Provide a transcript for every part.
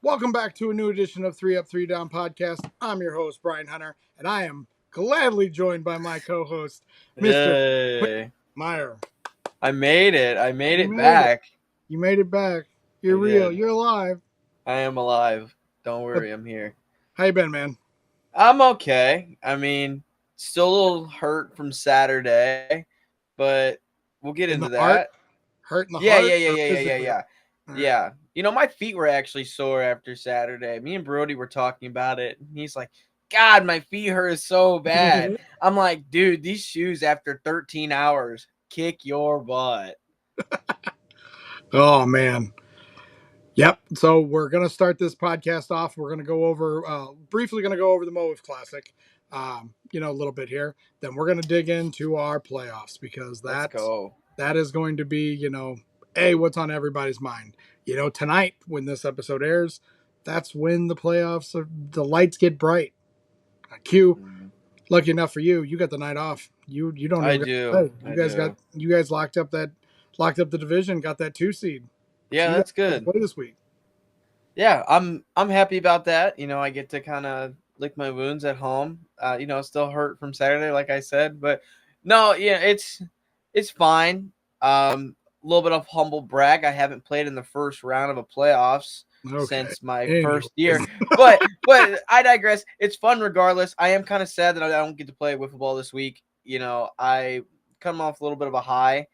Welcome back to a new edition of 3 Up, 3 Down podcast. I'm your host, Brian Hunter, and I am gladly joined by my co-host, Mr. Yay. Meyer. I made it. I made You it made it. back. You made it back. You're I real. did. You're alive. I am alive. Don't But worry, I'm here. how you been, man? I'm okay. I mean, still a little hurt from Saturday, but we'll get In the into heart? that. Hurt in the Yeah, heart yeah, yeah, or yeah, yeah, yeah, physically? yeah. All right. Yeah. My feet were actually sore after Saturday. Me and Brody were talking about it, and he's like, God, my feet hurt so bad. I'm like, dude, these shoes after 13 hours kick your butt. Oh, man. Yep. So we're going to start this podcast off. We're going to go over, briefly going to go over the MOWIFF Classic, a little bit here. Then we're going to dig into our playoffs because Let's go. that is going to be, what's on everybody's mind. Tonight when this episode airs, that's when the playoffs, the lights get bright. Q, lucky enough for you, you got the night off. You don't I even do. play. You guys locked up the division, got that 2 seed. Yeah, So you guys that's got to good. play this week. Yeah, I'm happy about that. I get to kind of lick my wounds at home. Still hurt from Saturday, like I said, but no, yeah, it's fine. A little bit of humble brag. I haven't played in the first round of a playoffs Okay. since my Anyways. first year, but I digress. It's fun regardless. I am kind of sad that I don't get to play wiffle ball this week. I come off a little bit of a high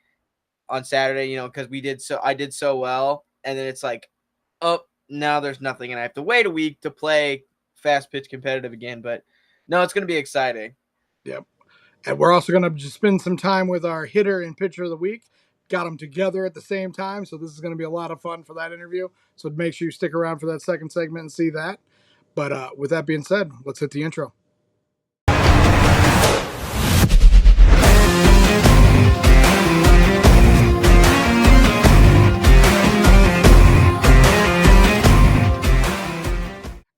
on Saturday. Because I did so well, and then it's like, oh, now there's nothing, and I have to wait a week to play fast pitch competitive again. But no, it's going to be exciting. Yep. And we're also going to just spend some time with our hitter and pitcher of the week. Got them together at the same time. So this is going to be a lot of fun for that interview. So make sure you stick around for that second segment and see that. But with that being said, let's hit the intro.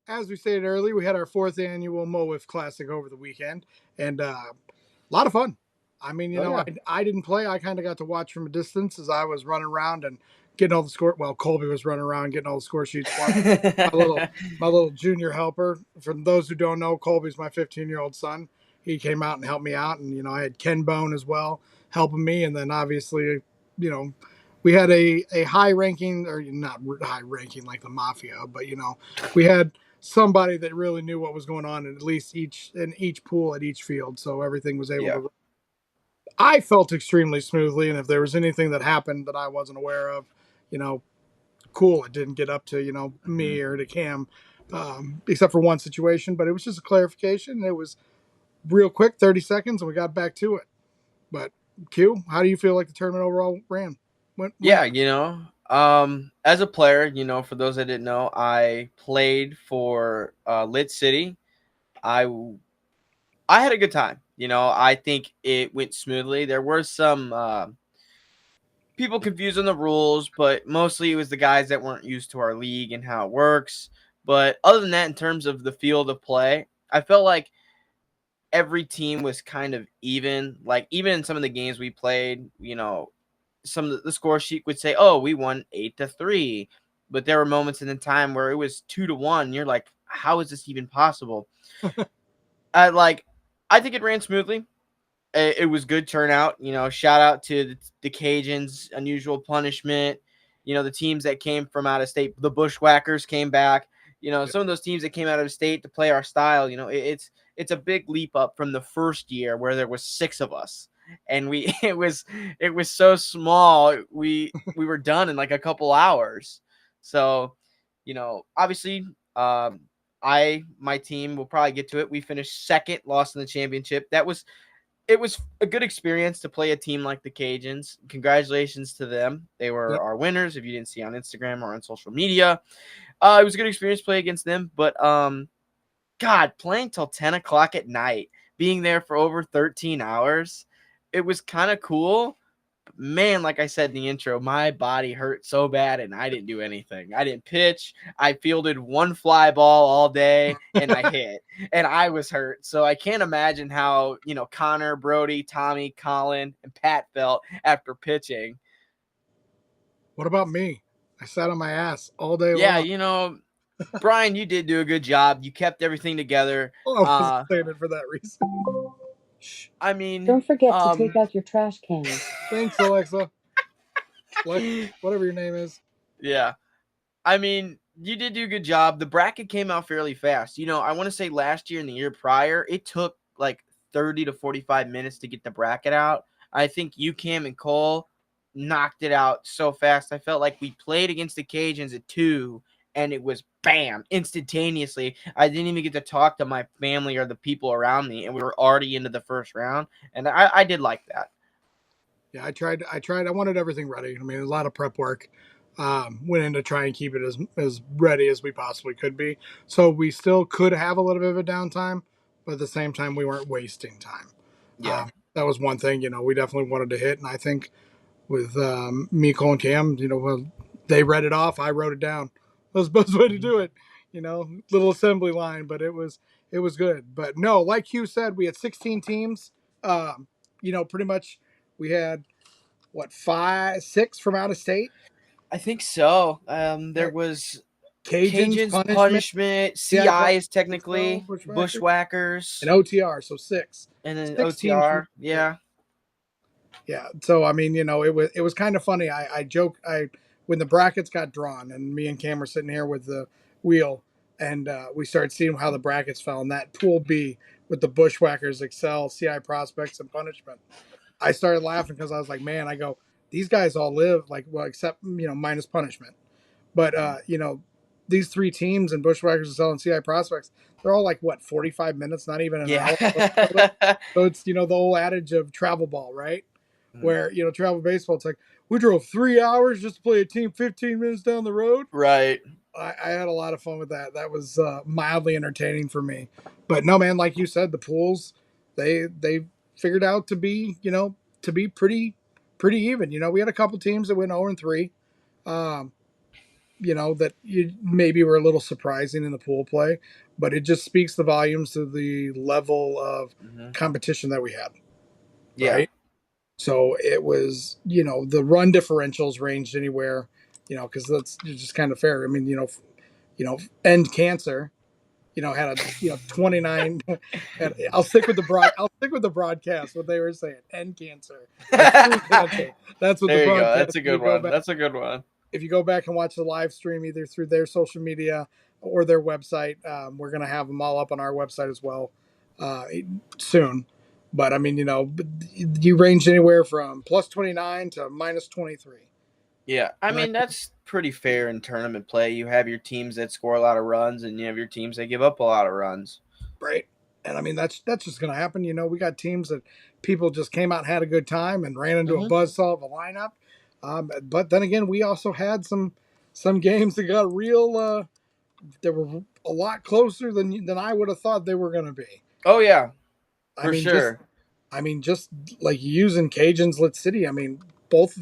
As we stated earlier, we had our 4th annual MOWIFF Classic over the weekend, and a lot of fun. I mean, I didn't play. I kind of got to watch from a distance as I was running around and getting all the score. Well, Colby was running around getting all the score sheets. My little junior helper. For those who don't know, Colby's my 15-year-old son. He came out and helped me out, and I had Ken Bone as well helping me, and then obviously, we had a high ranking, or not high ranking like the mafia, but we had somebody that really knew what was going on in at least each pool at each field, so everything was able to. I felt extremely smoothly, and if there was anything that happened that I wasn't aware of, cool, it didn't get up to me or to Cam, except for one situation, but it was just a clarification. It was real quick, 30 seconds, and we got back to it. But Q, how do you feel like the tournament overall ran? Yeah, as a player, for those that didn't know, I played for Lit City. I had a good time. I think it went smoothly. There were some people confused on the rules, but mostly it was the guys that weren't used to our league and how it works. But other than that, in terms of the field of play, I felt like every team was kind of even. Like, even in some of the games we played, some of the score sheet would say, "Oh, we won 8-3," but there were moments in the time where it was 2-1. You're like, "How is this even possible?" I think it ran smoothly. It was good turnout. Shout out to the Cajuns, Unusual Punishment. The teams that came from out of state, the Bushwhackers came back. Some of those teams that came out of state to play our style. It's a big leap up from the first year where there was 6 of us, and it was so small. We were done in like a couple hours. So, obviously, my team will probably get to it. We finished second, lost in the championship. It was a good experience to play a team like the Cajuns. Congratulations to them. They were our winners. If you didn't see on Instagram or on social media, it was a good experience to play against them. But God, playing till 10 o'clock at night, being there for over 13 hours, it was kind of cool. Man, like I said in the intro, my body hurt so bad and I didn't do anything. I didn't pitch. I fielded one fly ball all day and I hit, and I was hurt. So I can't imagine how, Connor, Brody, Tommy, Colin, and Pat felt after pitching. What about me? I sat on my ass all day long. Yeah, Brian, you did do a good job. You kept everything together. Oh, I wasn't saying it for that reason. I mean, Don't forget to take out your trash cans. Thanks, Alexa. Whatever your name is. Yeah. I mean, you did do a good job. The bracket came out fairly fast. I want to say last year and the year prior, it took like 30 to 45 minutes to get the bracket out. I think you, Cam, and Cole knocked it out so fast. I felt like we played against the Cajuns at 2, and it was bam, instantaneously. I didn't even get to talk to my family or the people around me, and we were already into the first round. And I did like that. Yeah, I tried. I wanted everything ready. I mean, a lot of prep work went in to try and keep it as ready as we possibly could be. So we still could have a little bit of a downtime, but at the same time, we weren't wasting time. Yeah. That was one thing, we definitely wanted to hit. And I think with me, Cole, and Cam, they read it off. I wrote it down. That was the best way to do it. Little assembly line, but it was good. But no, like Hugh said, we had 16 teams. Pretty much we had what 6 from out of state. I think so. There was Cajuns, punishment. CI is technically Bushwhackers, and OTR, so 6. And then OTR, yeah. Yeah. So I mean, it was kind of funny. I joke when the brackets got drawn and me and Cam were sitting here with the wheel and we started seeing how the brackets fell, and that pool B with the Bushwhackers, Excel, CI Prospects, and Punishment. I started laughing because I was like, man, these guys all live except minus Punishment, but these 3 teams and Bushwhackers, Excel, and CI Prospects, they're all 45 minutes, not even an hour. So it's the old adage of travel ball, right? Where travel baseball, it's like we drove 3 hours just to play a team 15 minutes down the road. Right. I had a lot of fun with that. That was mildly entertaining for me. But no, man, like you said, the pools they figured out to be pretty even. We had a couple teams that went 0-3. That you maybe were a little surprising in the pool play, but it just speaks the volumes to the level of competition that we had. Yeah. Right? So it was, the run differentials ranged anywhere, because that's just kind of fair. I mean, End Cancer, had a 29. I'll stick with the broadcast. What they were saying, End Cancer. Cancer. That's what there the you broadcast. Go. That's a good one. That's a good one. If you go back and watch the live stream, either through their social media or their website, we're gonna have them all up on our website as well soon. But I mean, you range anywhere from plus 29 to minus 23. Yeah, I mean that's pretty fair in tournament play. You have your teams that score a lot of runs, and you have your teams that give up a lot of runs. Right, and I mean that's just going to happen. We got teams that people just came out and had a good time and ran into a buzzsaw of a lineup. But then again, we also had some games that got real. That were a lot closer than I would have thought they were going to be. Oh yeah. For sure. Just like using Cajuns, Lit City. I mean, both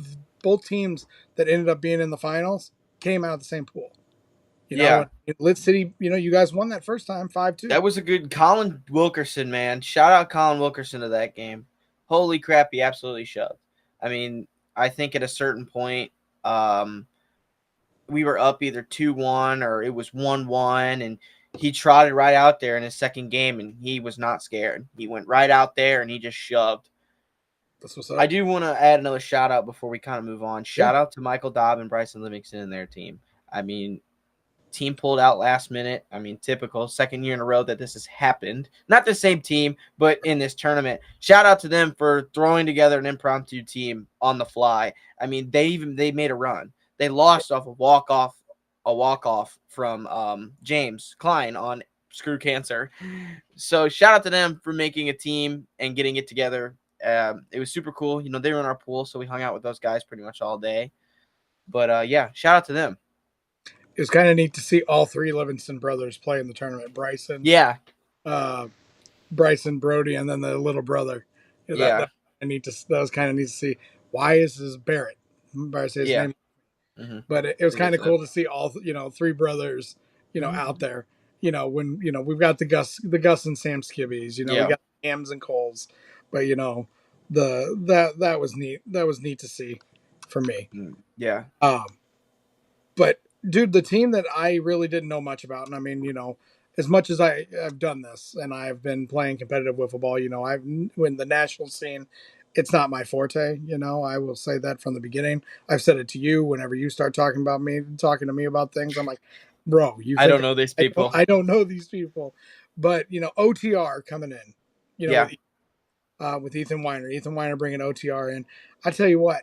teams that ended up being in the finals came out of the same pool. Lit City. You guys won that first time 5-2. That was a good Colin Wilkerson, man. Shout out Colin Wilkerson to that game. Holy crap, he absolutely shoved. I mean, I think at a certain point, we were up either 2-1 or it was 1-1, and he trotted right out there in his second game, and he was not scared. He went right out there, and he just shoved. That's what's up. I do want to add another shout-out before we kind of move on. Shout out to Michael Dobb and Bryson Livingston and their team. I mean, team pulled out last minute. I mean, typical. Second year in a row that this has happened. Not the same team, but in this tournament. Shout out to them for throwing together an impromptu team on the fly. I mean, they made a run. They lost off a walk-off from James Klein on Screw Cancer. So shout out to them for making a team and getting it together. It was super cool. They were in our pool, so we hung out with those guys pretty much all day. But yeah, shout out to them. It was kind of neat to see all 3 Livingston brothers play in the tournament. Bryson, Brody, and then the little brother. That was kind of neat to see. Why is this Barrett? His name. But it was kind of cool to see all 3 brothers, out there. When we've got the Gus and Sam Skibbies. We got Hams and Coles, but that was neat. That was neat to see for me. Yeah. But Dude, the team that I really didn't know much about, and I mean, as much as I've done this and I've been playing competitive wiffle ball, I've when the national scene, it's not my forte. I will say that from the beginning. I've said it to you whenever you start talking to me about things. I'm like, bro, you I think don't know these I people. I don't know these people, but OTR coming in, Yeah. with Ethan Weiner, bringing OTR in. I tell you what,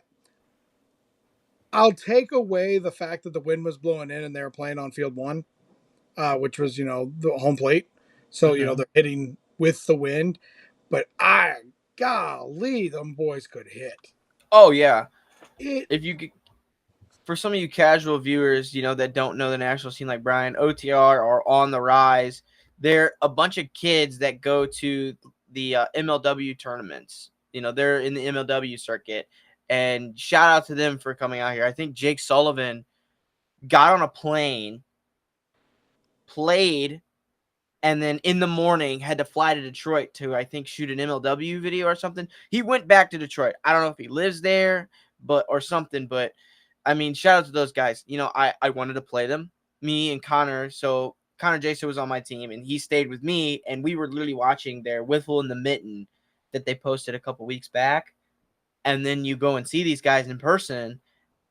I'll take away the fact that the wind was blowing in and they were playing on field one, which was, the home plate. So, they're hitting with the wind. But golly, them boys could hit. Oh, yeah. It, If you for some of you casual viewers, that don't know the national scene like Brian, OTR are on the rise. They're a bunch of kids that go to the MLW tournaments. They're in the MLW circuit. And shout out to them for coming out here. I think Jake Sullivan got on a plane, played, and then in the morning had to fly to Detroit to, I think, shoot an MLW video or something. He went back to Detroit. I don't know if he lives there or something, but I mean, shout out to those guys. I wanted to play them, me and Connor. So Connor Jason was on my team, and he stayed with me, and we were literally watching their Wiffle in the Mitten that they posted a couple weeks back. And then you go and see these guys in person,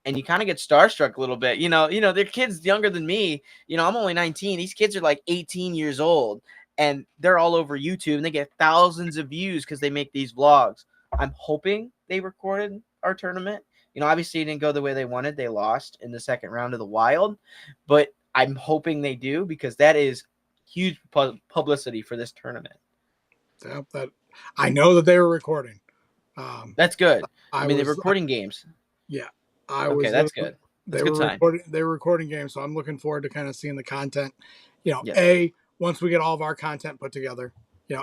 and you kind of get starstruck a little bit. They're kids younger than me. I'm only 19. These kids are like 18 years old, and they're all over YouTube, and they get thousands of views because they make these vlogs. I'm hoping they recorded our tournament. Obviously it didn't go the way they wanted. They lost in the second round of the Wild, but I'm hoping they do because that is huge publicity for this tournament. that I know that they were recording. That's good. I mean, they're recording games. Yeah. Okay, that's good. That's a good sign. They were recording games, so I'm looking forward to kind of seeing the content. Yes. Once we get all of our content put together,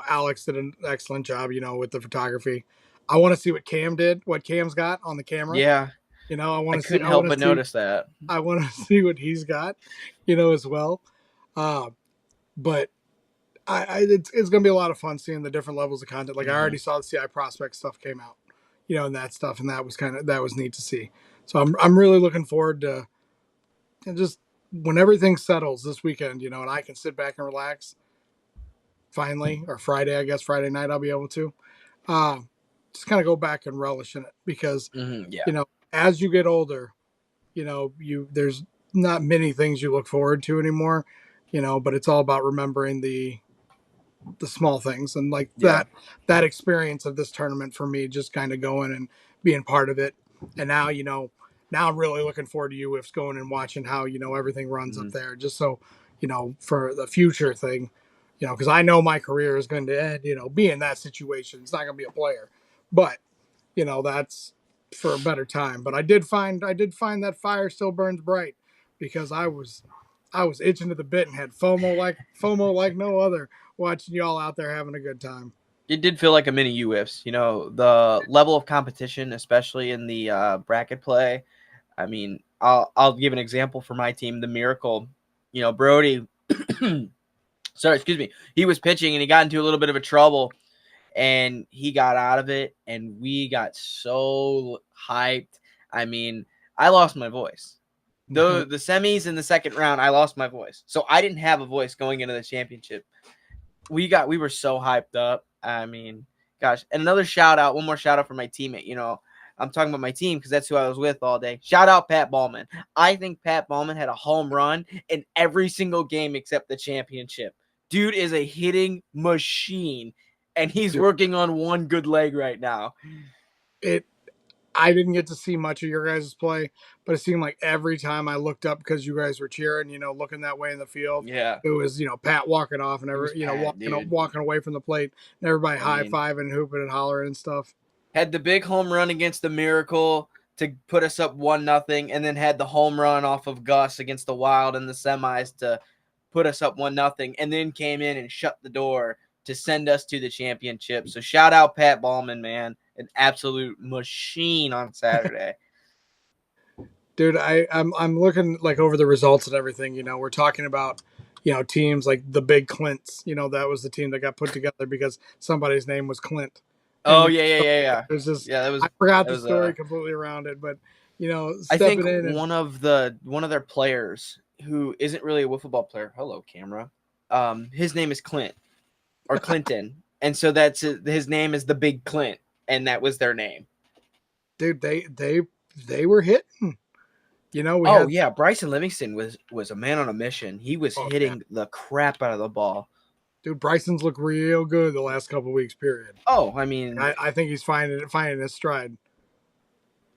Alex did an excellent job, with the photography. I want to see what Cam's got on the camera. Yeah. I couldn't help but notice that. I want to see what he's got, as well. But it's going to be a lot of fun seeing the different levels of content. Like I already saw the CI prospect stuff came out, and that stuff, and that was neat to see. So I'm really looking forward to, and just when everything settles this weekend, and I can sit back and relax. Finally, or Friday, I guess Friday night I'll be able to, just kind of go back and relish in it because, as you get older, there's not many things you look forward to anymore, but it's all about remembering the small things and like that experience of this tournament for me, just kind of going and being part of it. And now, now I'm really looking forward to UWIFs going and watching how, everything runs up there, just so, for the future thing, because I know my career is going to end, be in that situation. It's not going to be a player, but, that's for a better time. But I did find that fire still burns bright because I was itching to the bit and had FOMO like no other, watching y'all out there having a good time. It did feel like a mini UWIFs. The level of competition, especially in the bracket play. I mean, I'll give an example for my team, the Miracle. Brody. Sorry, excuse me. He was pitching and he got into a little bit of a trouble, and he got out of it, and we got so hyped. I mean, I lost my voice. The semis in the second round, I lost my voice. So I didn't have a voice going into the championship. We were so hyped up. I mean, gosh. And one more shout out for my teammate. I'm talking about my team because that's who I was with all day. Shout out Pat Ballman. I think Pat Ballman had a home run in every single game except the championship. Dude is a hitting machine, and he's working on one good leg right now. I didn't get to see much of your guys' play, but it seemed like every time I looked up because you guys were cheering, looking that way in the field, it was, Pat walking off and walking away from the plate, and everybody high-fiving and hooping and hollering and stuff. Had the big home run against the Miracle to put us up 1-0, and then had the home run off of Gus against the Wild in the semis to put us up 1-0, and then came in and shut the door to send us to the championship. So shout out Pat Ballman, man. An absolute machine on Saturday. Dude, I'm looking like over the results and everything. We're talking about, teams like the Big Clints. That was the team that got put together because somebody's name was Clint. Oh, yeah. It was just, I forgot the story completely around it, but I think stepping in. one of their players who isn't really a wiffle ball player. Hello, camera. His name is Clint or Clinton, and so his name is the Big Clint, and that was their name. Dude, they were hitting. Bryson Livingston was a man on a mission. He was hitting the crap out of the ball. Dude, Bryson's looked real good the last couple of weeks, period. Oh, I mean, I think he's finding his stride.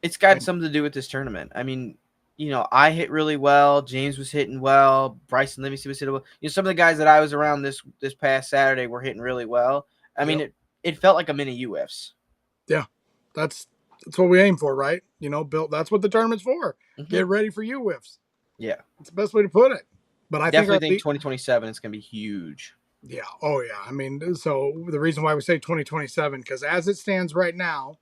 It's got something to do with this tournament. I mean, I hit really well. James was hitting well. Bryson Livingston was hitting well. Some of the guys that I was around this past Saturday were hitting really well. I mean, it felt like a mini UFs. Yeah, that's what we aim for, right? Bill, that's what the tournament's for. Mm-hmm. Get ready for UWIFs. Yeah. It's the best way to put it. But I definitely think 2027 is going to be huge. Yeah. Oh, yeah. I mean, so the reason why we say 2027, because as it stands right now,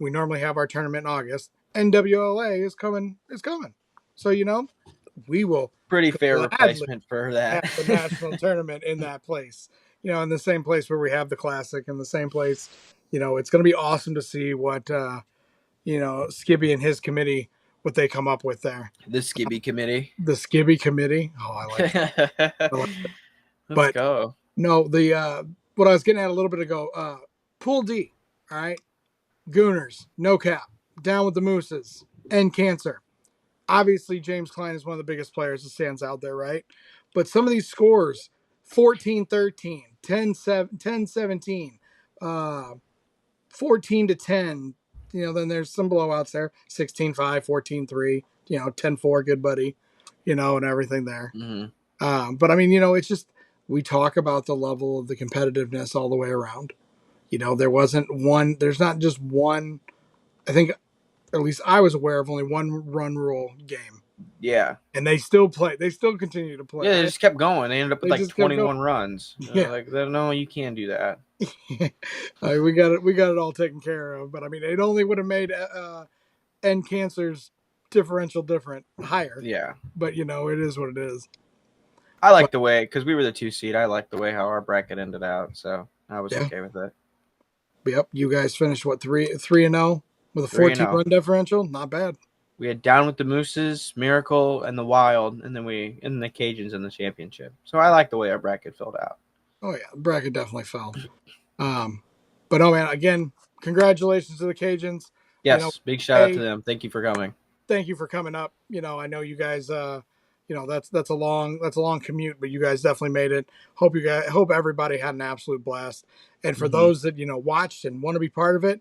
we normally have our tournament in August. NWLA is coming. So, we will. Pretty fair replacement for that. Have the national tournament in that place. In the same place where we have the Classic, in the same place. It's going to be awesome to see what, Skibby and his committee, what they come up with there. The Skibby committee. The Skibby committee. Oh, I like it. Let's go. No, what I was getting at a little bit ago, Pool D, all right? Gooners, no cap, down with the Mooses, and Cancer. Obviously, James Klein is one of the biggest players that stands out there, right? But some of these scores, 14-13, 10-17, 14-10, then there's some blowouts there, 16-5, 14-3, 10-4, good buddy, and everything there. Mm-hmm. But I mean, it's just, we talk about the level of the competitiveness all the way around. There's not just one, I think, at least I was aware of only one run rule game. Yeah. And they still continue to play. Yeah, they just kept going. They ended up with like 21 runs. Yeah. Like, no, you can't do that. We got it all taken care of. But I mean, it only would have made N Cancer's differential higher. Yeah. But it is what it is. I like the way, because we were the 2 seed, I like the way how our bracket ended out, so I was okay with it. Yep, you guys finished 3-0 with a 14-run differential. Not bad. We had Down with the Mooses, Miracle, and the Wild, and then the Cajuns in the championship. So I like the way our bracket filled out. Oh yeah, the bracket definitely fell. But oh man, again, congratulations to the Cajuns. Yes, big shout out to them. Thank you for coming. Thank you for coming up. I know you guys. That's a long commute, but you guys definitely made it. Hope everybody had an absolute blast. And for those that watched and want to be part of it,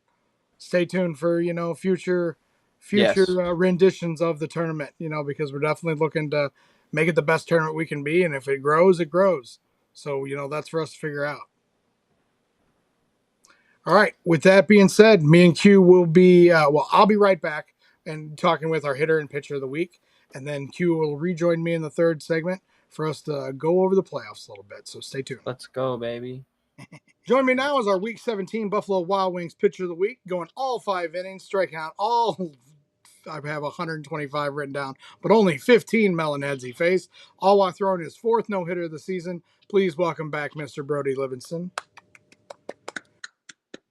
stay tuned for future renditions of the tournament. Because we're definitely looking to make it the best tournament we can be, and if it grows, it grows. So that's for us to figure out. All right. With that being said, me and Q will be. I'll be right back and talking with our hitter and pitcher of the week. And then Q will rejoin me in the third segment for us to go over the playoffs a little bit. So stay tuned. Let's go, baby. Join me now as our Week 17 Buffalo Wild Wings pitcher of the week, going all 5 innings, striking out all. I have 125 written down, but only 15 melonheads he faced, all while throwing his 4th no-hitter of the season. Please welcome back Mr. Brody Livingston.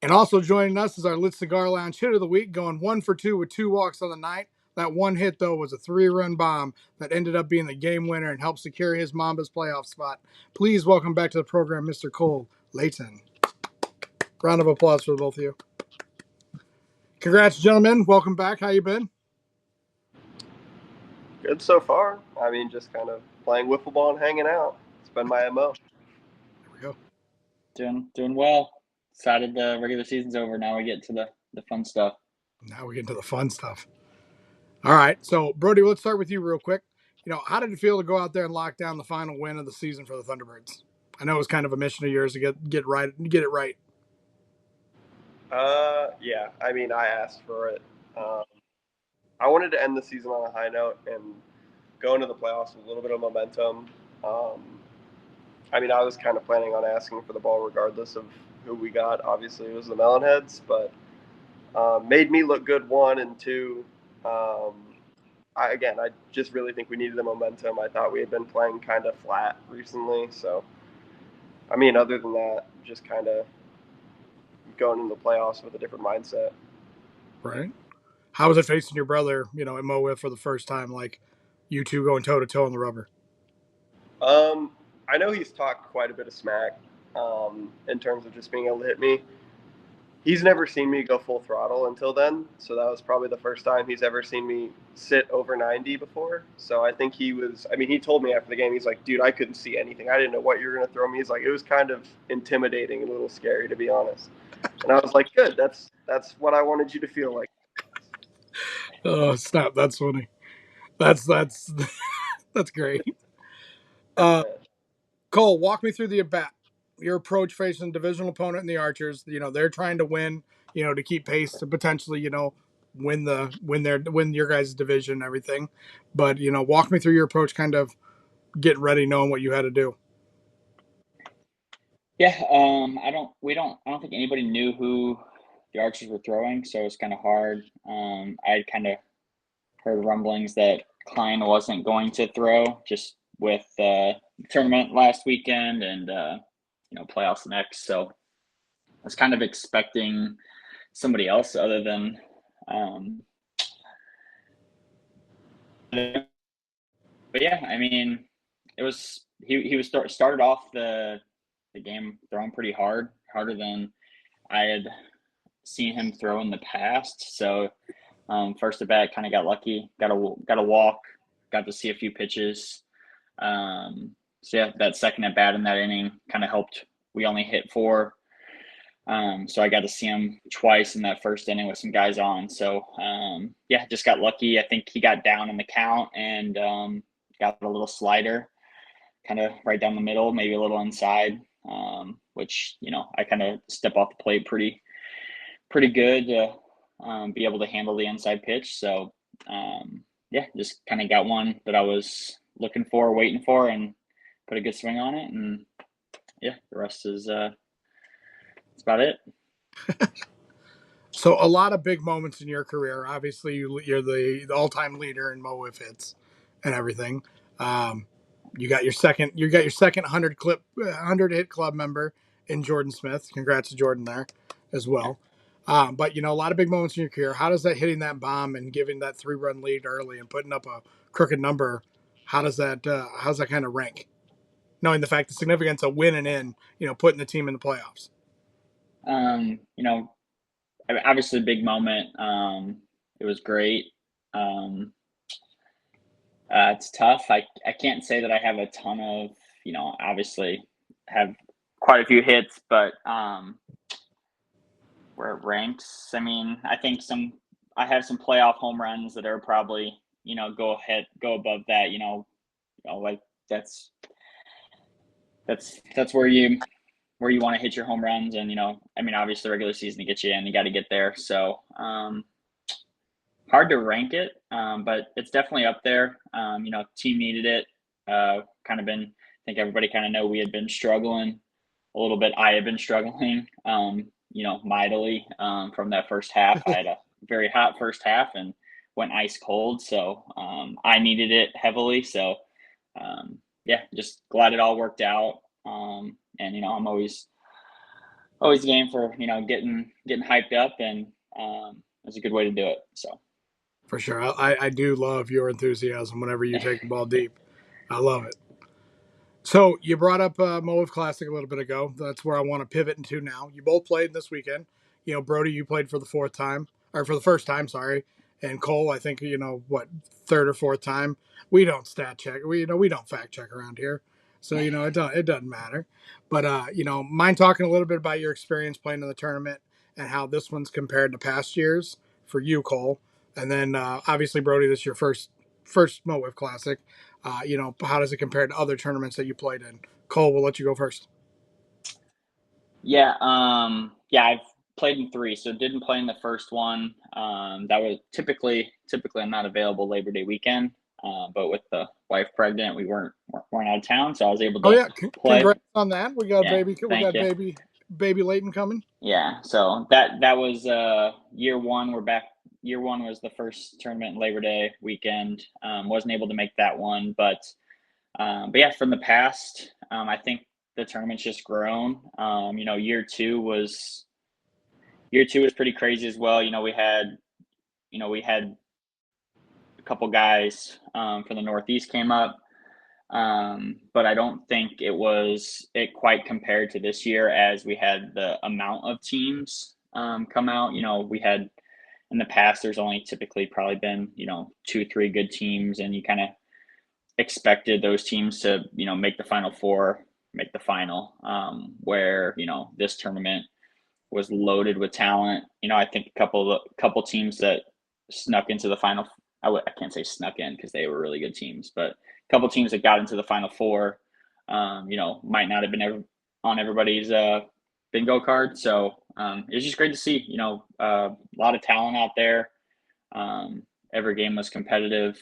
And also joining us is our Lit Cigar Lounge hitter of the week, going 1 for 2 with 2 walks on the night. That one hit, though, was a 3-run bomb that ended up being the game winner and helped secure his Mambas playoff spot. Please welcome back to the program, Mr. Cole Layton. Round of applause for both of you. Congrats, gentlemen. Welcome back. How you been? Good so far. I mean, just kind of playing wiffle ball and hanging out. It's been my MO. There we go. Doing well. Excited the regular season's over. Now we get to the fun stuff. Now we get into the fun stuff. All right. So, Brody, let's start with you real quick. How did it feel to go out there and lock down the final win of the season for the Thunderbirds? I know it was kind of a mission of yours to get it right. Yeah. I mean, I asked for it. I wanted to end the season on a high note and go into the playoffs with a little bit of momentum. I mean, I was kind of planning on asking for the ball regardless of who we got. Obviously, it was the Melonheads, but made me look good, 1, and 2. I just really think we needed the momentum. I thought we had been playing kind of flat recently. So, I mean, other than that, just kind of going into the playoffs with a different mindset. Right. How was it facing your brother, you know, at MOWIFF for the first time, like you two going toe to toe on the rubber? I know he's talked quite a bit of smack in terms of just being able to hit me. He's never seen me go full throttle until then, so that was probably the first time he's ever seen me sit over 90 before. So I think he was, I mean, he told me after the game, he's like, dude, I couldn't see anything. I didn't know what you were going to throw me. He's like, it was kind of intimidating and a little scary, to be honest. And I was like, good, that's what I wanted you to feel like. Oh, snap. That's funny. That's that's great. Cole, walk me through the at-bat. Your approach facing divisional opponent in the Archers. You know, they're trying to win, you know, to keep pace to potentially, you know, win your guys' division and everything. But, you know, walk me through your approach, kind of getting ready, knowing what you had to do. Yeah, I don't think anybody knew who the Archers were throwing, so it was kind of hard. I kind of heard rumblings that Klein wasn't going to throw just with tournament last weekend and you know, playoffs next. So I was kind of expecting somebody else other than but yeah, I mean, it was he was started off the game throwing pretty hard, harder than I had seen him throw in the past. So first at bat, kind of got lucky, got a walk, got to see a few pitches. So yeah, that second at bat in that inning kind of helped. We only hit 4. So I got to see him twice in that first inning with some guys on. So yeah, just got lucky. I think he got down in the count and got a little slider, kind of right down the middle, maybe a little inside, which, you know, I kind of step off the plate pretty good to be able to handle the inside pitch. So yeah, just kind of got one that I was looking for, waiting for, and put a good swing on it. And yeah, the rest is that's about it. So a lot of big moments in your career. Obviously, you're the all-time leader in MOWIFF hits and everything. You got your second 100 hit club member in Jordan Smith. Congrats to Jordan there as well. But you know, a lot of big moments in your career. How does that hitting that bomb and giving that 3-run lead early and putting up a crooked number? How's that kind of rank? Knowing the fact the significance of winning in, you know, putting the team in the playoffs. You know, obviously a big moment. It was great. It's tough. I can't say that I have a ton of, you know, obviously have quite a few hits, but where it ranks, I mean, I think I have some playoff home runs that are probably, you know, go above that, you know, like that's where you want to hit your home runs. And, you know, I mean, obviously regular season to get you in, you got to get there. So hard to rank it, but it's definitely up there. You know, team needed it. Kind of been, I think everybody kind of know we had been struggling a little bit. I had been struggling, you know, mightily from that first half. I had a very hot first half and went ice cold. So I needed it heavily. So yeah, just glad it all worked out. And, you know, I'm always game for, you know, getting hyped up, and it's a good way to do it. So. For sure. I do love your enthusiasm whenever you take the ball deep. I love it. So you brought up MOWIFF Classic a little bit ago. That's where I want to pivot into now. You both played this weekend. You know, Brody, you played for the first time, sorry. And Cole, I think, you know, what, third or fourth time. We don't stat check. We don't fact check around here. So, you know, it doesn't matter. But you know, mind talking a little bit about your experience playing in the tournament and how this one's compared to past years for you, Cole. And then obviously, Brody, this is your first MOWIFF Classic. You know, how does it compare to other tournaments that you played in? Cole, we'll let you go first. Yeah, I've played in 3, so didn't play in the first one. That was typically I'm not available Labor Day weekend, but with the wife pregnant, we weren't out of town, so I was able to play. Congrats on that. We got baby Leighton coming. Yeah, so that was year 1. We're back. Year 1 was the first tournament in Labor Day weekend. Wasn't able to make that one, but yeah, from the past, I think the tournament's just grown. You know, year two was pretty crazy as well. You know, we had, we had a couple guys from the Northeast came up, but I don't think it quite compared to this year, as we had the amount of teams come out. We had in the past, there's only typically probably been 2-3 good teams, and you kind of expected those teams to make the Final Four, make the final, where this tournament was loaded with talent. I think a couple teams that snuck into the final. I can't say snuck in because they were really good teams, but a couple teams that got into the Final Four, might not have been on everybody's bingo card. So it's just great to see. A lot of talent out there. Every game was competitive,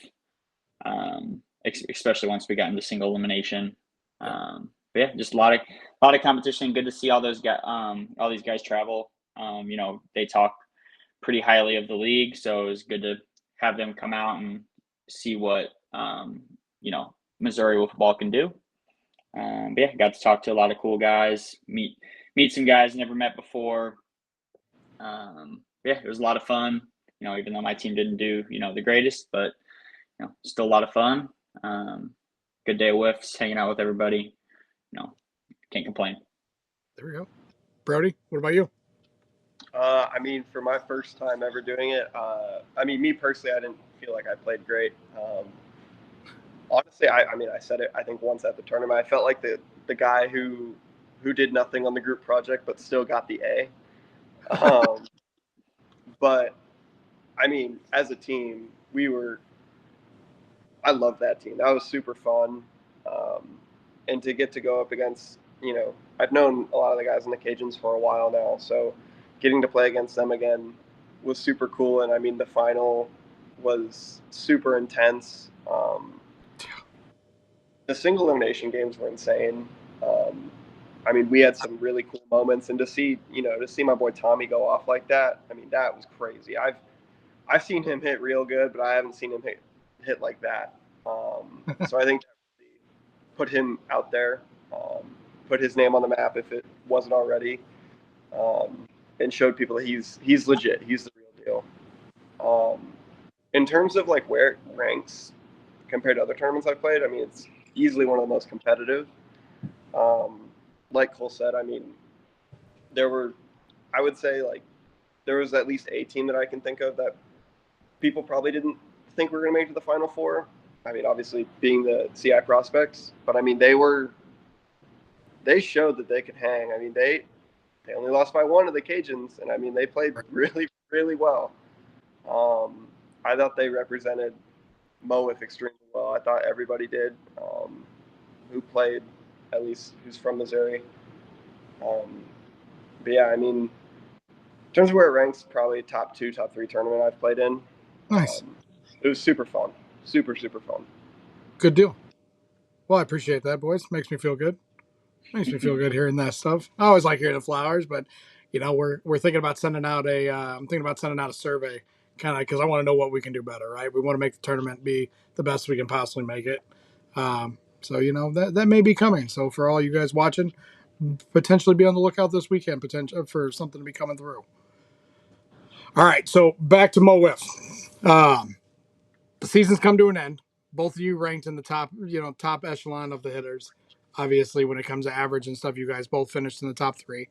especially once we got into single elimination. But yeah, just a lot of competition. Good to see all these guys travel. They talk pretty highly of the league, so it was good to have them come out and see what Missouri Wiffleball can do. But yeah, got to talk to a lot of cool guys, meet some guys never met before. Yeah, it was a lot of fun. Even though my team didn't do the greatest, but still a lot of fun. Good day of whiffs, hanging out with everybody. Can't complain. There we go. Brody, what about you? For my first time ever doing it, me personally, I didn't feel like I played great. Honestly, I said it, I think once at the tournament, I felt like the guy who did nothing on the group project but still got the A. But as a team, I love that team. That was super fun. And to get to go up against, I've known a lot of the guys in the Cajuns for a while now, so getting to play against them again was super cool. And the final was super intense. The single elimination games were insane. We had some really cool moments, and to see my boy Tommy go off like that, that was crazy. I've seen him hit real good, but I haven't seen him hit like that. So I think that really put him out there, put his name on the map if it wasn't already, and showed people that he's legit. He's the real deal. In terms of like where it ranks compared to other tournaments I've played, it's easily one of the most competitive. Like Cole said, there was at least a team that I can think of that people probably didn't think we were going to make it to the Final Four. Obviously being the CI prospects, but they showed that they could hang. They only lost by 1 to the Cajuns, and they played really, really well. I thought they represented MOWIFF extremely well. I thought everybody did who played, at least who's from Missouri. But yeah, in terms of where it ranks, probably top 2, top 3 tournament I've played in. Nice. It was super fun. Super, super fun. Good deal. Well, I appreciate that, boys. Makes me feel good. Makes me feel good hearing that stuff. I always like hearing the flowers, but we're thinking about sending out I'm thinking about sending out a survey, kind of because I want to know what we can do better, right? We want to make the tournament be the best we can possibly make it. So that may be coming. So for all you guys watching, potentially be on the lookout this weekend, potential for something to be coming through. All right, so back to MOWIFF. The season's come to an end. Both of you ranked in the top echelon of the hitters. Obviously, when it comes to average and stuff, you guys both finished in the top 3.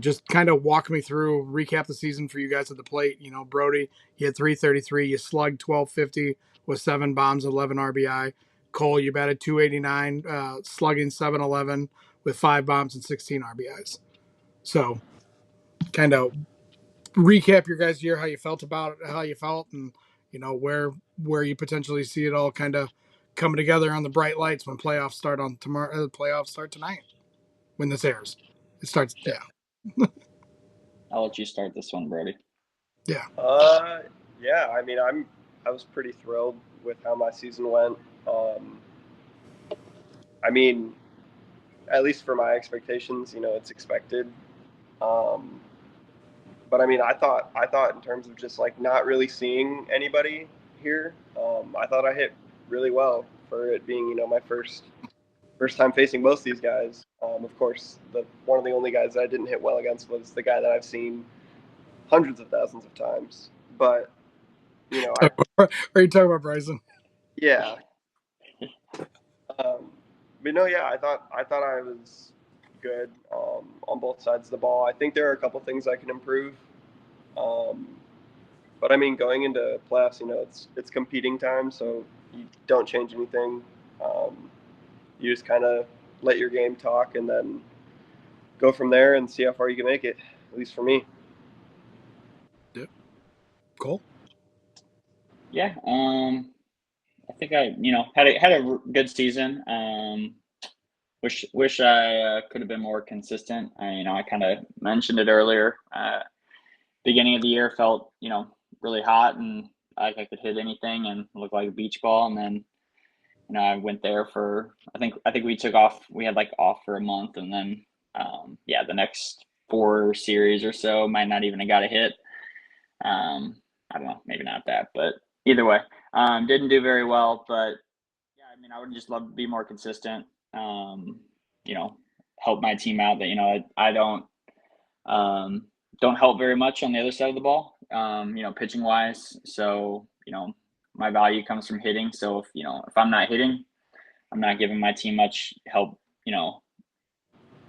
Just kind of walk me through, recap the season for you guys at the plate. Brody, you had 333. You slugged 1250 with 7 bombs, 11 RBI. Cole, you batted 289, slugging 711 with 5 bombs and 16 RBIs. So, kind of recap your guys' year, how you felt about it, how you felt, and where you potentially see it all kind of coming together on the bright lights when playoffs start on tomorrow. Playoffs start tonight when this airs. It starts. Yeah. I'll let you start this one, Brody. Yeah. Yeah. I was pretty thrilled with how my season went. At least for my expectations, it's expected. But I thought in terms of just like not really seeing anybody here, I thought I hit really well for it being, my first time facing most of these guys. Of course, one of the only guys that I didn't hit well against was the guy that I've seen hundreds of thousands of times. But Are you talking about Bryson? Yeah. But no, yeah, I thought I was good on both sides of the ball. I think there are a couple things I can improve. But I mean, going into playoffs, it's competing time, so you don't change anything. You just kind of let your game talk, and then go from there and see how far you can make it. At least for me. Yeah. Cool. Yeah. I think I had a good season. Wish I could have been more consistent. I kind of mentioned it earlier. Beginning of the year felt really hot and like I could hit anything and look like a beach ball. And then I went there for I think we took off. We had off for a month, and then the next 4 series or so might not even have got a hit. I don't know, maybe not that, but either way, didn't do very well. But yeah, I would just love to be more consistent. Help my team out. That I don't help very much on the other side of the ball. Pitching wise. So my value comes from hitting. So if I'm not hitting, I'm not giving my team much help.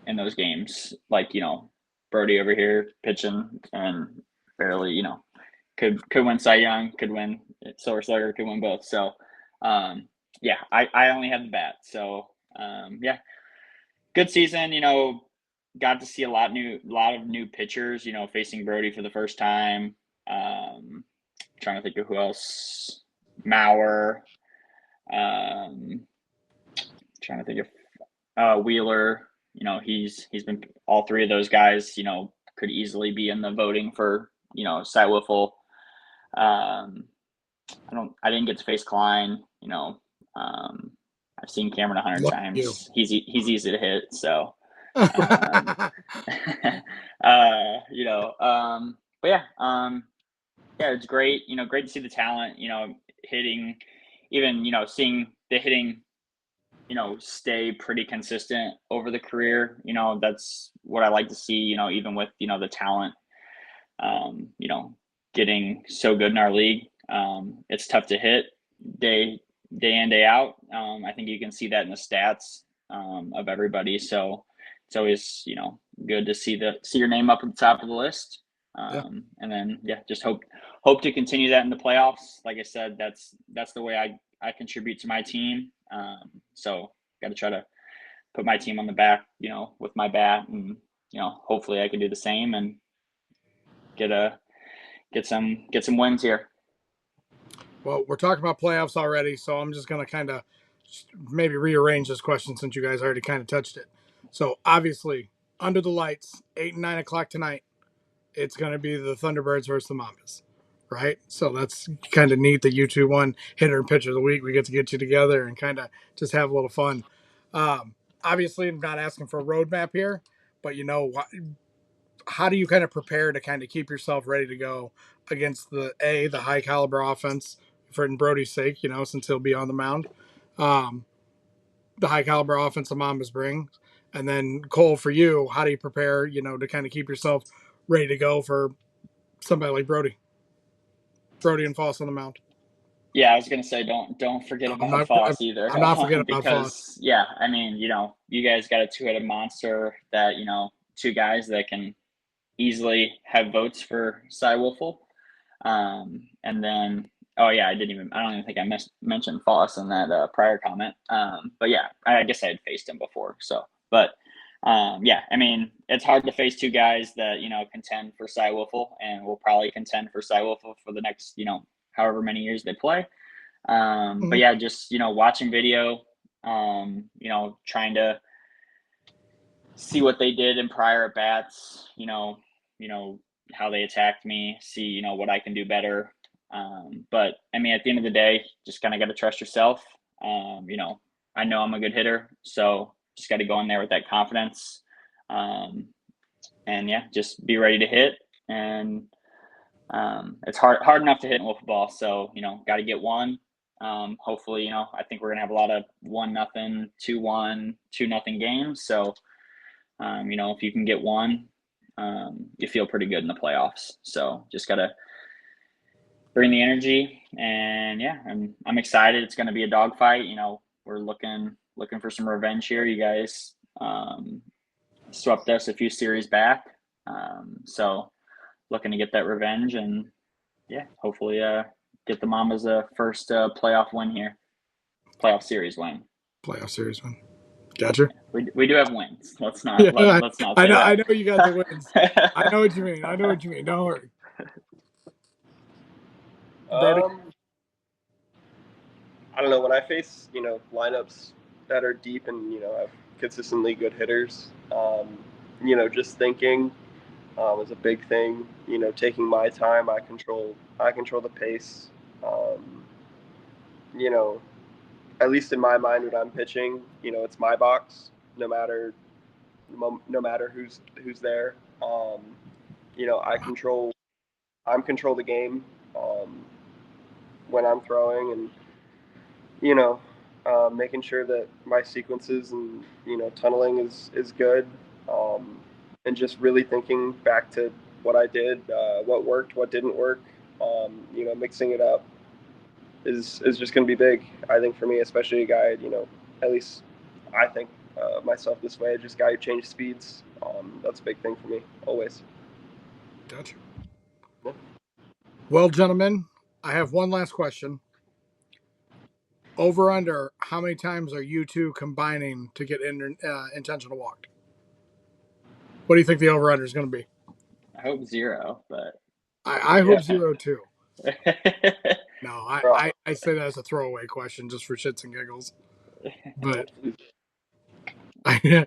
In those games, Brody over here pitching and barely, could win Cy Young, could win Silver Slugger, could win both. So, I only had the bat. So, good season. Got to see a lot of new pitchers. Facing Brody for the first time. Trying to think of who else. Mauer. Trying to think of Wheeler. He's been all 3 of those guys. Could easily be in the voting for Cy Wiffle. I didn't get to face Klein. I've seen Cameron 100 times. He's easy to hit. So, but it's great. Great to see the talent. Hitting, even seeing the hitting. Stay pretty consistent over the career. That's what I like to see. Even with the talent. Getting so good in our league. It's tough to hit day in, day out. I think you can see that in the stats of everybody. So it's always, good to see your name up at the top of the list. And then, just hope to continue that in the playoffs. Like I said, that's the way I contribute to my team. So got to try to put my team on the back, with my bat, and, hopefully I can do the same and get some wins here. Well, we're talking about playoffs already, so I'm just going to kind of maybe rearrange this question since you guys already kind of touched it. So obviously, under the lights, 8 and 9 o'clock tonight, it's going to be the Thunderbirds versus the Mambas, right? So that's kind of neat that you two won hitter and pitcher of the week. We get to get you together and kind of just have a little fun. Obviously, I'm not asking for a roadmap here, but how do you kind of prepare to kind of keep yourself ready to go against the high caliber offense for Brody's sake, since he'll be on the mound, the high caliber offense the Mambas bring, and then Cole, for you, how do you prepare, to kind of keep yourself ready to go for somebody like Brody and Foss on the mound? Yeah, I was gonna say don't forget about Foss either. I'm not forgetting about Foss. Yeah, you guys got a 2-headed monster that 2 guys that can easily have votes for Cy Wiffle. And then I don't even think I mentioned Foss in that prior comment. But yeah, I guess I had faced him before. So, but it's hard to face 2 guys that contend for Cy Wiffle, and will probably contend for Cy Wiffle for the next however many years they play. But yeah, just watching video, trying to see what they did in prior at bats, how they attacked me, see, what I can do better. But at the end of the day, just kind of got to trust yourself. I know I'm a good hitter, so just got to go in there with that confidence. And just be ready to hit. And it's hard enough to hit in wiffle ball. So, got to get one. Hopefully, I think we're going to have a lot of 1-0, 2-1, 2-0 games. So, if you can get one, you feel pretty good in the playoffs. So just got to bring the energy, and yeah, I'm excited. It's going to be a dogfight. You know, we're looking for some revenge here. You guys swept us a few series back, so looking to get that revenge, and yeah, hopefully get the Mamas a first playoff win here, playoff series win. Playoff series win. Gotcha. We do have wins. Let's not let's not I say know that. I know you got the wins. I know what you mean. Don't worry. Brody? I don't know, when I face, you know, lineups that are deep and, you know, have consistently good hitters, you know, just thinking is a big thing. You know, taking my time, I control the pace. You know, at least in my mind when I'm pitching, you know, it's my box, no matter who's there. You know, I'm control the game when I'm throwing, and you know, making sure that my sequences and, you know, tunneling is good, and just really thinking back to what I did, what worked, what didn't work. You know, mixing it up is just going to be big, I think, for me, especially a guy, you know, at least I think myself this way, just a guy who changed speeds. That's a big thing for me, always. Gotcha. Yeah. Well, gentlemen, I have one last question. Over under, how many times are you two combining to get intentional walked? What do you think the over under is going to be? I hope 0, but I hope 0 too. No, Bro. I say that as a throwaway question just for shits and giggles. But I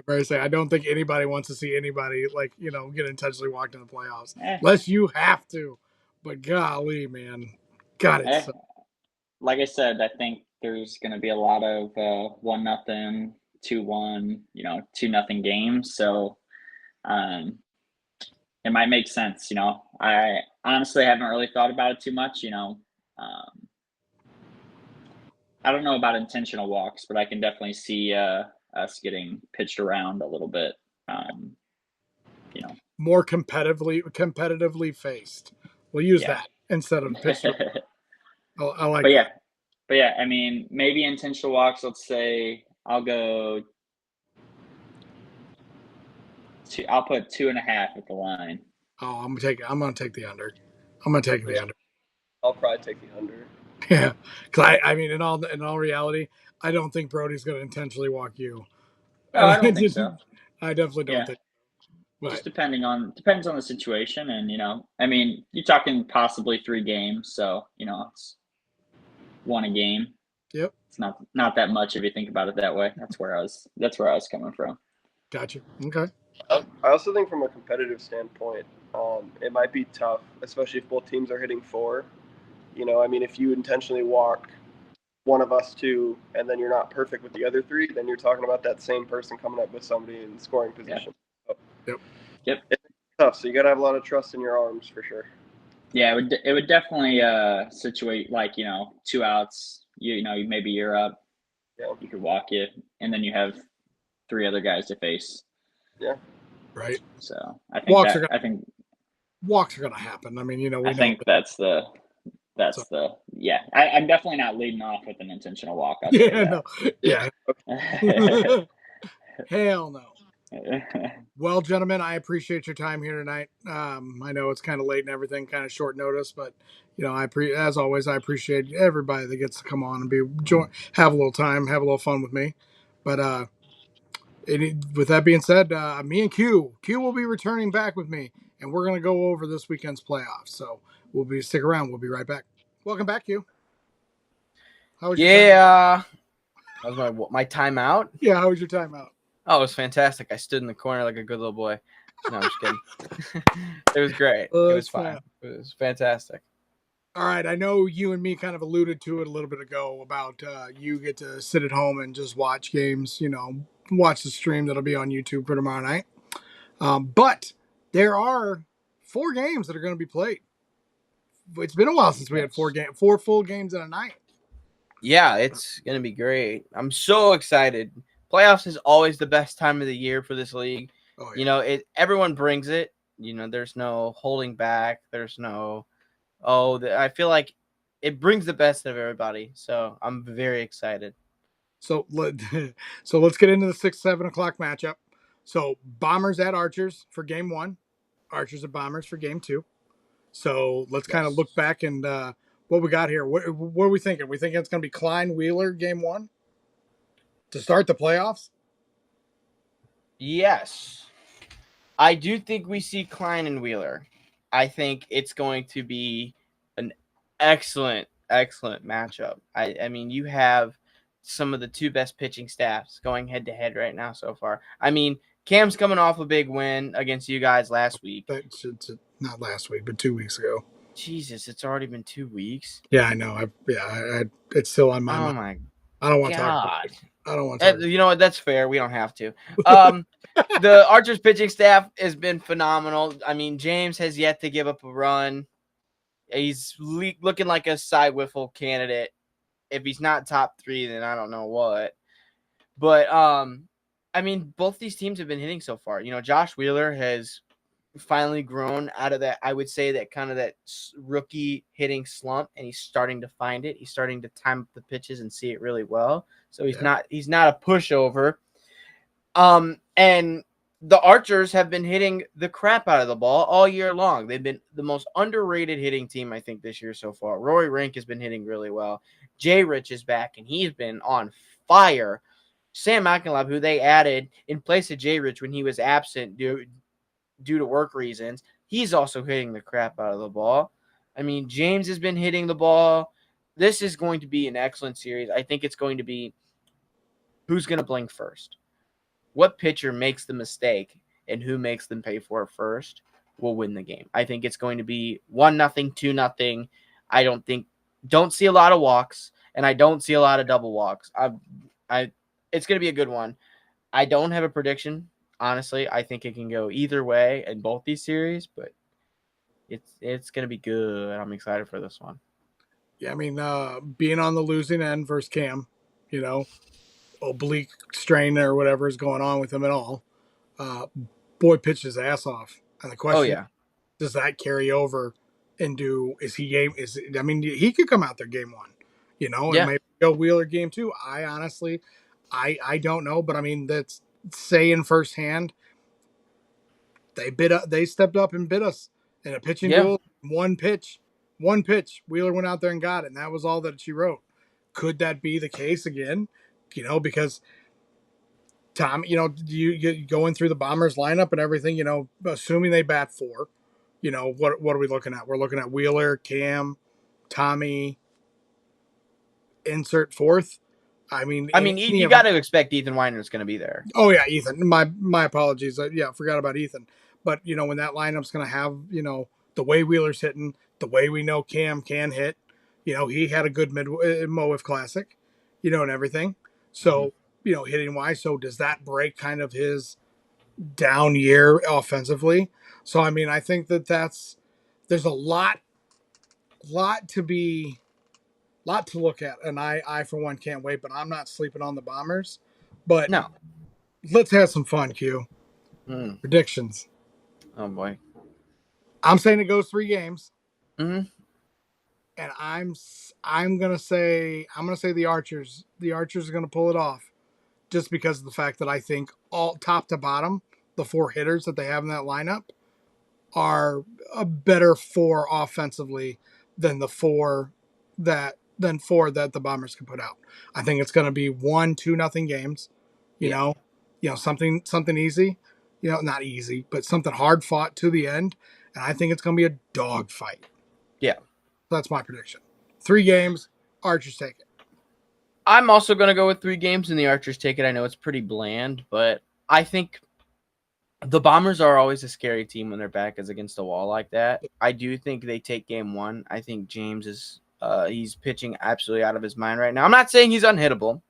better say, I don't think anybody wants to see anybody, like, you know, get intentionally walked in the playoffs. Unless you have to. But golly, man. God, it's so... Like I said, I think there's going to be a lot of 1-0, 2-1, you know, 2-0 games. So it might make sense. You know, I honestly haven't really thought about it too much. You know, I don't know about intentional walks, but I can definitely see us getting pitched around a little bit. You know, more competitively faced. We'll use that instead of pitched. I like that. But yeah, I mean, maybe intentional walks. Let's say I'll go. I'll put 2.5 at the line. Oh, I'm gonna take the under. I'm gonna take the under. I'll probably take the under. Yeah, because I mean, in all reality, I don't think Brody's gonna intentionally walk you. Oh, I don't think so. I definitely don't think. But just depends on the situation, and you know, I mean, you're talking possibly 3 games, so you know, it's 1 a game. Yep. It's not that much if you think about it that way. That's where I was coming from. Gotcha. Okay. I also think from a competitive standpoint, it might be tough, especially if both teams are hitting 4. You know, I mean, if you intentionally walk one of us 2, and then you're not perfect with the other 3, then you're talking about that same person coming up with somebody in scoring position. Yep. It's tough, so you got to have a lot of trust in your arms for sure. Yeah, it would definitely situate, like, you know, 2 outs. You know, maybe you're up. Yeah. You could walk you, and then you have 3 other guys to face. Yeah. Right. So I think walks are gonna happen. I mean, you know, I think that's the yeah. I'm definitely not leading off with an intentional walk. No. Yeah. Hell no. Well, gentlemen, I appreciate your time here tonight. I know it's kind of late and everything, kind of short notice, but you know, as always, I appreciate everybody that gets to come on and have a little time, have a little fun with me. But with that being said, me and Q will be returning back with me, and we're gonna go over this weekend's playoffs. So stick around. We'll be right back. Welcome back, Q. How was your time? That was my timeout. Yeah, how was your timeout? Oh, it was fantastic. I stood in the corner like a good little boy. No, I'm just kidding. It was great. It was fine. It was fantastic. All right. I know you and me kind of alluded to it a little bit ago about you get to sit at home and just watch games, you know, watch the stream that'll be on YouTube for tomorrow night. But there are 4 games that are going to be played. It's been a while since we had 4 full games in a night. Yeah, it's going to be great. I'm so excited. Playoffs is always the best time of the year for this league. Oh, You know, everyone brings it. You know, there's no holding back. There's no, I feel like it brings the best of everybody. So I'm very excited. So let's get into the 6-7 o'clock matchup. So Bombers at Archers for game 1, Archers at Bombers for game 2. So let's kind of look back and what we got here. What are we thinking? We thinking it's going to be Klein Wheeler game 1 to start the playoffs? Yes. I do think we see Klein and Wheeler. I think it's going to be an excellent matchup. I mean, you have some of the 2 best pitching staffs going head to head right now so far. I mean, Cam's coming off a big win against you guys last week. It's not last week, but 2 weeks ago. Jesus, it's already been 2 weeks. Yeah, I know. It's still on my mind. My I don't want to talk about it. I don't want to talk. You know what? That's fair. We don't have to. The Archers pitching staff has been phenomenal. I mean, James has yet to give up a run. He's looking like a side Wiffle candidate. If he's not top 3, then I don't know what. But I mean, both these teams have been hitting so far. You know, Josh Wheeler has finally grown out of that. I would say that kind of that rookie hitting slump, and he's starting to find it. He's starting to time up the pitches and see it really well. So he's not a pushover. And the Archers have been hitting the crap out of the ball all year long. They've been the most underrated hitting team, I think, this year so far. Rory Rink has been hitting really well. Jay Rich is back, and he's been on fire. Sam McIntyre, who they added in place of Jay Rich when he was absent due to work reasons, he's also hitting the crap out of the ball. I mean, James has been hitting the ball. This is going to be an excellent series. I think it's going to be who's going to blink first. What pitcher makes the mistake and who makes them pay for it first will win the game. I think it's going to be 1-0, 2-0. I don't see a lot of walks, and I don't see a lot of double walks. It's going to be a good one. I don't have a prediction. Honestly, I think it can go either way in both these series, but it's going to be good. I'm excited for this one. Yeah, I mean, being on the losing end versus Cam, you know, oblique strain or whatever is going on with him at all. Boy pitched his ass off. And the question does that carry over into I mean, he could come out there game 1, you know, and maybe go Wheeler game 2. I honestly, I don't know, but I mean, that's saying firsthand, they stepped up and bit us in a pitching duel. One pitch, Wheeler went out there and got it, and that was all that she wrote. Could that be the case again? You know, because Tom, you know, you going through the Bombers lineup and everything, you know, assuming they bat 4, you know, what are we looking at? We're looking at Wheeler, Cam, Tommy, insert 4th. I mean, you got to expect Ethan Weiner's going to be there. Oh yeah, Ethan. My apologies. I forgot about Ethan. But you know, when that lineup's going to have, you know, the way Wheeler's hitting, the way we know Cam can hit, you know, he had a good MOWIFF Classic, you know, and everything. So you know, hitting wise. So does that break kind of his down year offensively? So I mean, I think there's a lot to look at, and I for one can't wait. But I'm not sleeping on the Bombers. But no, let's have some fun, Q. Predictions. Oh boy, I'm saying it goes 3 games. Mm-hmm. And I'm gonna say the Archers. The Archers are gonna pull it off, just because of the fact that I think all top to bottom, the 4 hitters that they have in that lineup are a better 4 offensively than the 4 that the Bombers can put out. I think it's gonna be 1-2-0 games. You know, something easy. You know, not easy, but something hard fought to the end. And I think it's going to be a dog fight. Yeah. That's my prediction. 3 games, Archers take it. I'm also going to go with 3 games and the Archers take it. I know it's pretty bland, but I think the Bombers are always a scary team when their back is against the wall like that. I do think they take game 1. I think James is he's pitching absolutely out of his mind right now. I'm not saying he's unhittable,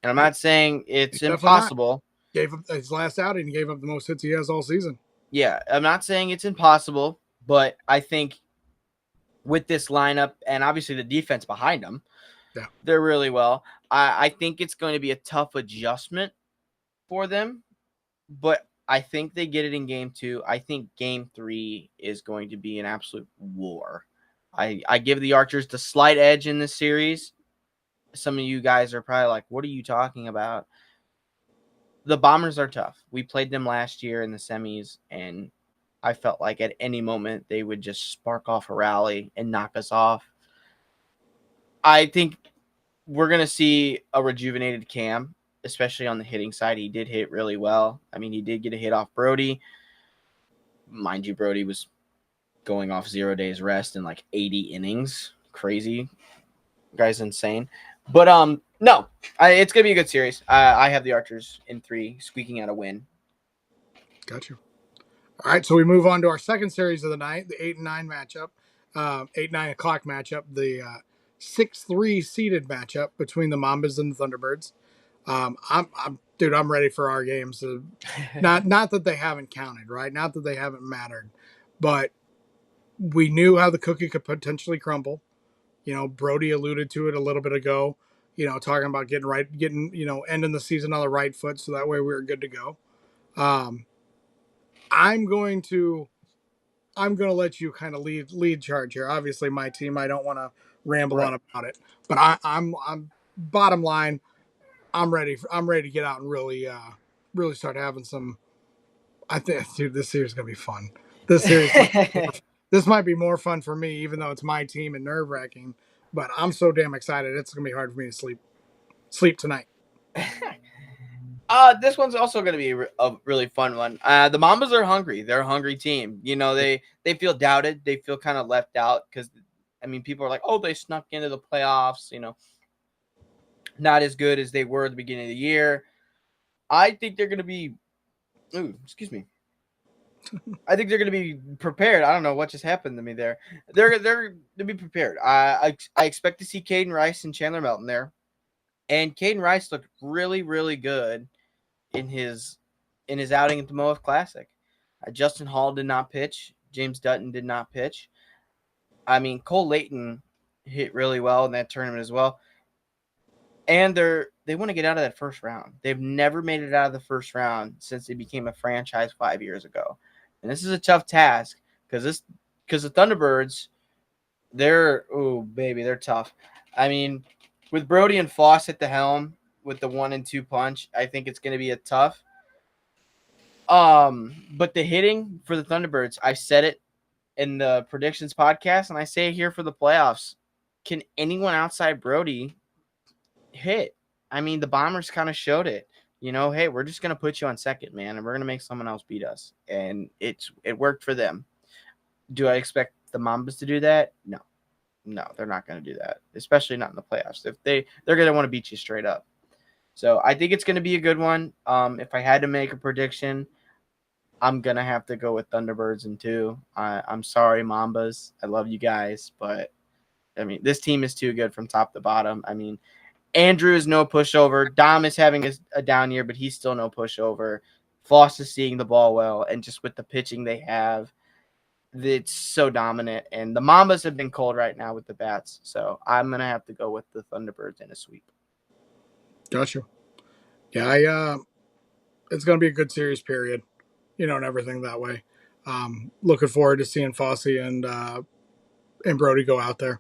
and I'm not saying it's impossible. Gave up his last outing. He gave up the most hits he has all season. Yeah, I'm not saying it's impossible, but I think with this lineup and obviously the defense behind them, they're really well. I think it's going to be a tough adjustment for them, but I think they get it in game 2. I think game 3 is going to be an absolute war. I give the Archers the slight edge in this series. Some of you guys are probably like, what are you talking about? The Bombers are tough. We played them last year in the semis, and I felt like at any moment they would just spark off a rally and knock us off. I think we're going to see a rejuvenated Cam, especially on the hitting side. He did hit really well. I mean, he did get a hit off Brody. Mind you, Brody was going off 0 days rest in like 80 innings. Crazy. Guy's insane. But no, it's going to be a good series. I have the Archers in 3 squeaking out a win. Got you. All right, so we move on to our second series of the night, the 8 and 9 matchup, 8-9 o'clock matchup, the 6-3 seeded matchup between the Mambas and the Thunderbirds. I'm ready for our games. Not that they haven't counted, right? Not that they haven't mattered, but we knew how the cookie could potentially crumble. You know, Brody alluded to it a little bit ago. You know, talking about ending the season on the right foot, so that way we were good to go. I'm going to let you kind of lead charge here. Obviously, my team. I don't want to ramble on about it, but I'm bottom line. I'm ready to get out and really start having some. I think, dude, this series is gonna be fun. This series, this might be more fun for me, even though it's my team and nerve wracking. But I'm so damn excited. It's gonna be hard for me to sleep tonight. This one's also going to be a really fun one. The Mambas are hungry. They're a hungry team. You know, they feel doubted. They feel kind of left out because, I mean, people are like, oh, they snuck into the playoffs, you know, not as good as they were at the beginning of the year. I think they're going to be, I think they're going to be prepared. I don't know what just happened to me there. They're going to be prepared. I expect to see Caden Rice and Chandler Melton there. And Caden Rice looked really, really good in his outing at the MOWIFF Classic. Justin Hall did not pitch. James Dutton did not pitch. I mean, Cole Layton hit really well in that tournament as well. And they want to get out of that first round. They've never made it out of the first round since they became a franchise 5 years ago. And this is a tough task because the Thunderbirds, they're tough. I mean, with Brody and Foss at the helm with the 1-2 punch, I think it's going to be a tough. But the hitting for the Thunderbirds, I said it in the predictions podcast, and I say it here for the playoffs. Can anyone outside Brody hit? I mean, the Bombers kind of showed it. You know, hey, we're just going to put you on second, man, and we're going to make someone else beat us. And it worked for them. Do I expect the Mambas to do that? No, they're not going to do that, especially not in the playoffs. If they're going to want to beat you straight up. So I think it's going to be a good one. If I had to make a prediction, I'm going to have to go with Thunderbirds in 2. I'm sorry, Mambas. I love you guys, but I mean, this team is too good from top to bottom. I mean, Andrew is no pushover. Dom is having a down year, but he's still no pushover. Foss is seeing the ball well, and just with the pitching they have, it's so dominant. And the Mambas have been cold right now with the bats, so I'm going to have to go with the Thunderbirds in a sweep. Gotcha. Yeah, it's going to be a good series period, you know, and everything that way. Looking forward to seeing Fossey and Brody go out there.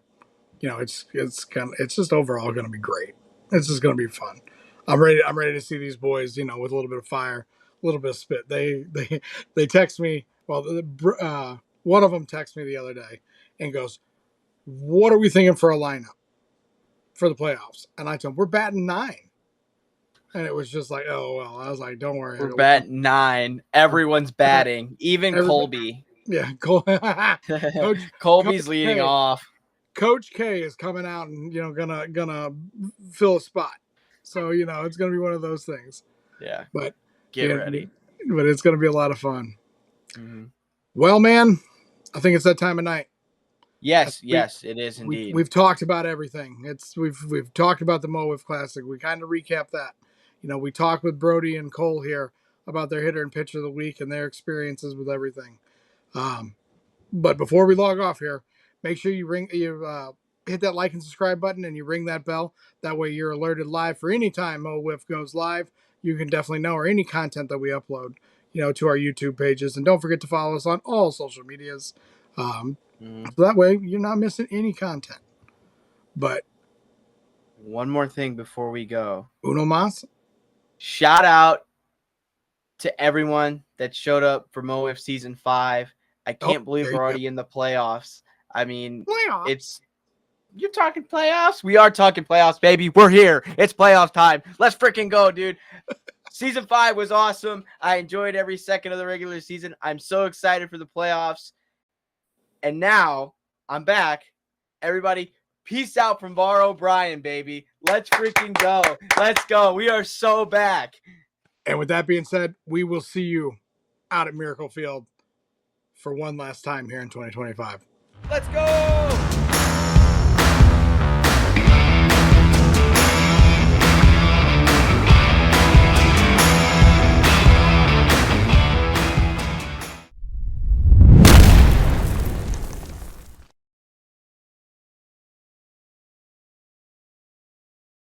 You know, it's just overall going to be great. It's just going to be fun. I'm ready to see these boys, you know, with a little bit of fire, a little bit of spit. They text me. Well, one of them texted me the other day and goes, "What are we thinking for a lineup for the playoffs?" And I told him, "We're batting 9." And it was just like, oh, well. I was like, don't worry. We're batting 9. Everyone's batting, even Colby. Yeah, Colby's leading K, off. Coach K is coming out and, you know, gonna fill a spot. So, you know, it's gonna be one of those things. Yeah. But get ready. But it's gonna be a lot of fun. Mm-hmm. Well, man, I think it's that time of night. Yes, it is indeed. We've talked about everything. We've talked about the MOWIFF Classic. We kind of recapped that. You know, we talked with Brody and Cole here about their hitter and pitcher of the week and their experiences with everything. But before we log off here, make sure you hit that like and subscribe button and you ring that bell. That way you're alerted live for any time MOWIFF goes live. You can definitely know, or any content that we upload, to our YouTube pages. And don't forget to follow us on all social medias. So that way you're not missing any content. But one more thing before we go. Uno mas. Shout out to everyone that showed up for MOWIFF Season 5. I can't believe we're already in the playoffs. I mean, you're talking playoffs? We are talking playoffs, baby. We're here. It's playoff time. Let's freaking go, dude. Season 5 was awesome. I enjoyed every second of the regular season. I'm so excited for the playoffs. And now I'm back. Everybody, peace out from Var O'Brien, baby. Let's freaking go. Let's go. We are so back. And with that being said, we will see you out at Miracle Field for one last time here in 2025. Let's go.